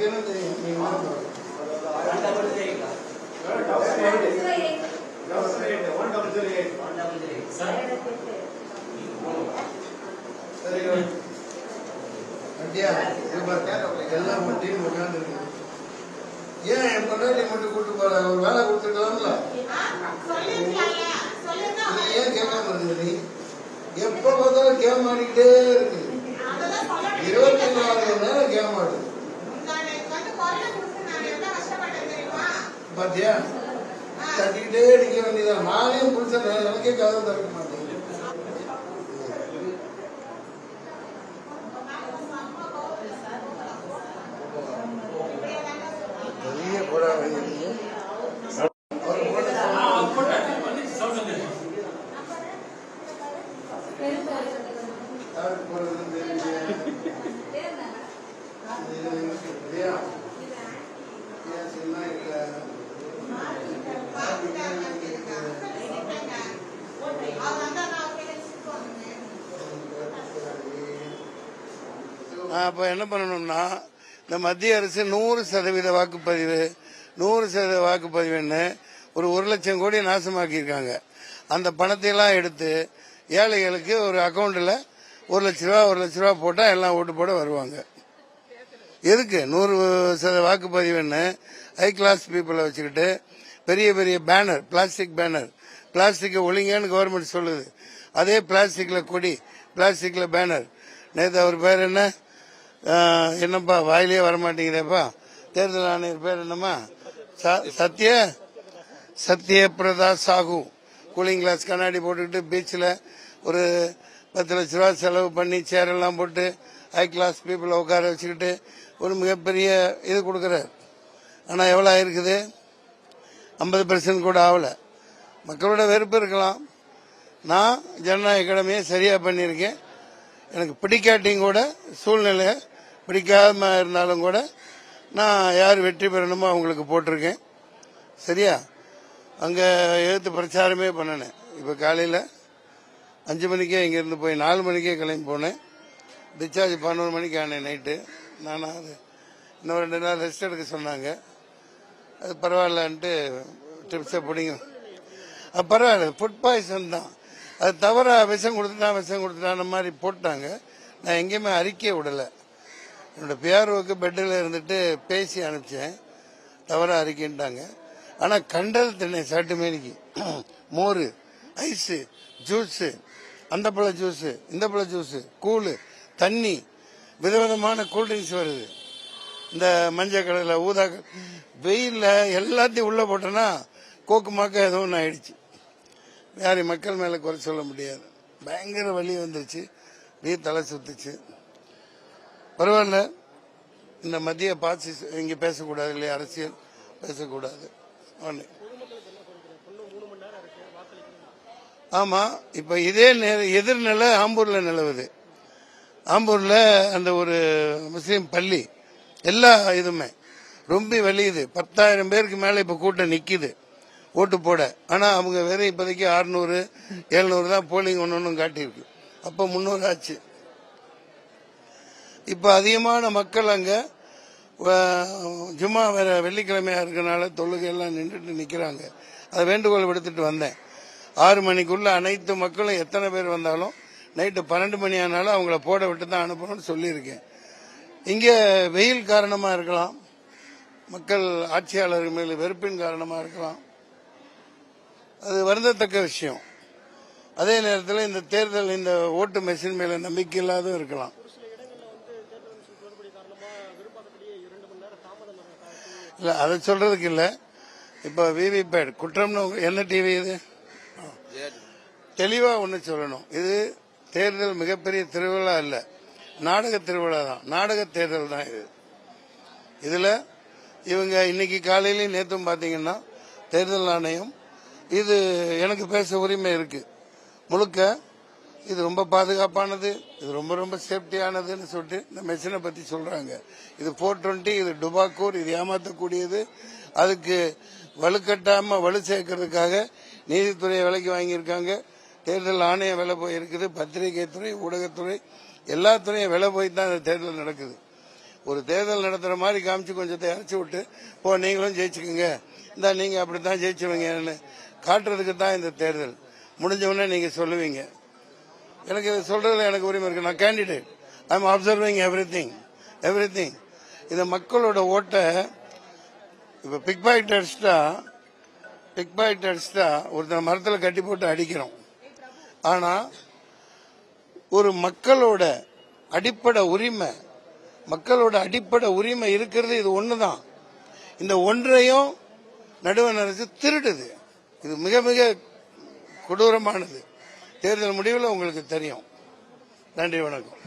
எல்லாம் டீம் உட்காந்து இருக்கு. ஏன் என் பொண்டாட்டி மட்டும் கூட்டு போற? ஒரு வேலை கொடுத்துக்கலாம்ல. ஏன் கேட்காம இருந்தது? நீ எப்ப பார்த்தாலும் கேம் ஆடிக்கிட்டே இருக்கு. 24 மணி நேரம் கேம் ஆடுது. பாத்தியா? தட்டிக்கிட்டே அடிக்க வேண்டியதான். நானே புதுசா எனக்கே கதவு திறக்க மாட்டேன். பெரிய கூட அப்ப என்ன பண்ணணும்னா, இந்த மத்திய அரசு 100% வாக்குப்பதிவு 100% வாக்குப்பதிவுன்னு ஒரு 1 லட்சம் கோடி நாசமாக்கியிருக்காங்க. அந்த பணத்தை எல்லாம் எடுத்து ஏழைகளுக்கு ஒரு அக்கௌண்ட்ல 1 லட்ச ரூபா போட்டா எல்லாம் ஓட்டு போட வருவாங்க. எதுக்கு 100% வாக்குப்பதிவுன்னு ஹை கிளாஸ் பீப்புளை வச்சுக்கிட்டு பெரிய பெரிய பேனர், பிளாஸ்டிக் பேனர், பிளாஸ்டிக்கை ஒழிங்கன்னு கவர்மெண்ட் சொல்லுது. அதே பிளாஸ்டிக்ல கொடி, பிளாஸ்டிக்ல பேனர். நேற்று அவர் பேர் என்னப்பா வாயிலே வரமாட்டேங்கிறப்பா, தேர்தல் ஆணையர் பேர் என்னம்மா? சத்யபிரதா சாகு. கூலிங் கிளாஸ் கண்ணாடி போட்டுக்கிட்டு பீச்சில் ஒரு 10 லட்ச ரூபா செலவு பண்ணி சேரெல்லாம் போட்டு ஹை கிளாஸ் பீப்புளை உட்கார வச்சுக்கிட்டு ஒரு மிகப்பெரிய இது கொடுக்குறாரு. ஆனால் எவ்வளோ ஆயிருக்குது? 50% கூட ஆகல. மக்களோட வெறுப்பு இருக்கலாம். நான் ஜனநாயக கடமையை சரியா பண்ணியிருக்கேன். எனக்கு பிடிக்காட்டியும் கூட, சூழ்நிலை பிடிக்காம இருந்தாலும் கூட நான் யார் வெற்றி பெறணுமோ அவங்களுக்கு போட்டிருக்கேன். சரியா? அங்கே எழுத்து பிரச்சாரமே பண்ணினேன். இப்போ காலையில் 5 மணிக்கே இங்கேருந்து போய் 4 மணிக்கே கிளம்பி போனேன். டிஸ்சார்ஜ் 11 மணிக்கு ஆனேன் நைட்டு. நான் அது இன்னும் 2 நாள் ரெஸ்ட் எடுக்க சொன்னாங்க. அது பரவாயில்லன்ட்டு டிப்ஸை பிடிங்க. அது பரவாயில்ல, ஃபுட் பாய்சன் தான். அது தவிர விஷம் கொடுத்துட்டான மாதிரி போட்டாங்க. நான் எங்கேயுமே அறிக்கையை விடலை. என்னோட பிஆர்ஓக்கு பெட்டில் இருந்துட்டு பேசி அனுப்பிச்சேன். தவிர அறிக்கைன்ட்டாங்க. ஆனால் கண்டது தின்னேன். சாட்டு மேனிக்கு மோர், ஐஸு, ஜூஸு, அந்த பழ ஜூஸு, இந்த பழ ஜூஸு, கூழு, தண்ணி, விதவிதமான கூல்ட்ரிங்க்ஸ் வருது. இந்த மஞ்சள் கலரில், ஊதா, வெயிலில் எல்லாத்தையும் உள்ளே போட்டோன்னா கோக்கு மாக்க ஏதோ ஒன்று ஆயிடுச்சு. யாரையும் மக்கள் மேலே குறை சொல்ல முடியாது. பயங்கர வலி வந்துருச்சு. அப்படியே தலை சுத்துச்சு. பரவாயில்ல, இந்த மத்திய பார்த்து இங்கே பேசக்கூடாது இல்லையா? அரசியல் பேசக்கூடாது. ஆமா, இப்ப இதே எதிர்நிலை ஆம்பூர்ல நிலவுது. ஆம்பூர்ல அந்த ஒரு முஸ்லீம் பள்ளி எல்லா இதுமே ரொம்ப வலியுது. 10,000 பேருக்கு மேல இப்ப கூட்டம் நிக்குது ஓட்டு போட. ஆனா அவங்க வேற இப்போதைக்கு 600 700 தான் போலிங் ஒன்னு காட்டியிருக்கு. அப்ப 300 ஆச்சு. இப்ப அதிகமான மக்கள் அங்க ஜும்மா வேற வெள்ளிக்கிழமையா இருக்கனால தொழுகை எல்லாம் நின்றுட்டு நிக்கிறாங்க. அதை வேண்டுகோள் விடுத்துட்டு வந்தேன். 6 மணிக்குள்ள அனைத்து மக்களும் எத்தனை பேர் வந்தாலும் நைட்டு 12 மணி ஆனாலும் அவங்கள போட விட்டு தான் அனுப்பணும்னு சொல்லியிருக்கேன். இங்க வெயில் காரணமா இருக்கலாம், மக்கள் ஆட்சியாளர்கள் மேல் வெறுப்பின் காரணமா இருக்கலாம். அது வருந்தத்தக்க விஷயம். அதே நேரத்தில் இந்த தேர்தல், இந்த ஓட்டு மெஷின் மேல நம்பிக்கை இல்லாத இருக்கலாம். இல்ல, அதை சொல்றதுக்கு இல்ல. இப்ப விவிபேட் குற்றம்னு என்ன டிவி இது? தெளிவா ஒண்ணு சொல்லணும். இது தேர்தல் மிகப்பெரிய திருவிழா இல்ல, நாடக திருவிழா தான். நாடக தேர்தல் தான் இது. இதுல இவங்க இன்னைக்கு காலையிலும் நேற்றும் பாத்தீங்கன்னா தேர்தல் ஆணையம் இது எனக்கு பேச உரிமை இருக்கு முழுக்க, இது ரொம்ப பாதுகாப்பானது, இது ரொம்ப ரொம்ப சேஃப்டியானதுன்னு சொல்லிட்டு இந்த மெஷினை பத்தி சொல்றாங்க. இது 420, இது டுபாக்கூர், இது ஏமாற்றக்கூடியது. அதுக்கு வலுக்கட்டாம வலு சேர்க்கறதுக்காக நீதித்துறையை விலைக்கு வாங்கியிருக்காங்க. தேர்தல் ஆணையம் விலை போயிருக்குது. பத்திரிகை துறை, ஊடகத்துறை, எல்லா துறையும் விலை போய் தான் இந்த தேர்தல் நடக்குது. ஒரு தேர்தல் நடத்துற மாதிரி காமிச்சு கொஞ்சத்தை இறச்சி விட்டு நீங்களும் ஜெயிச்சுக்குங்க, இந்த நீங்க அப்படித்தான் ஜெயிச்சுவீங்கன்னு காட்டுறதுக்கு தான் இந்த தேர்தல். முடிஞ்ச உடனே நீங்க சொல்லுவீங்க. எனக்கு இதை சொல்றதுல எனக்கு உரிமை இருக்கு. நான் candidate. I am observing everything. இந்த மக்களோட ஓட்டை இப்ப பிக் பாக்கெட் அடிச்சுட்டா ஒருத்தர் மரத்தில் கட்டி போட்டு அடிக்கிறோம். ஆனா ஒரு மக்களோட அடிப்படை உரிமை இருக்கிறது இது ஒண்ணுதான். இந்த ஒன்றையும் நடுவண் அரசு திருடுது. இது மிக மிக கொடூரமானது. தேர்தல் முடிவில் உங்களுக்கு தெரியும். நன்றி, வணக்கம்.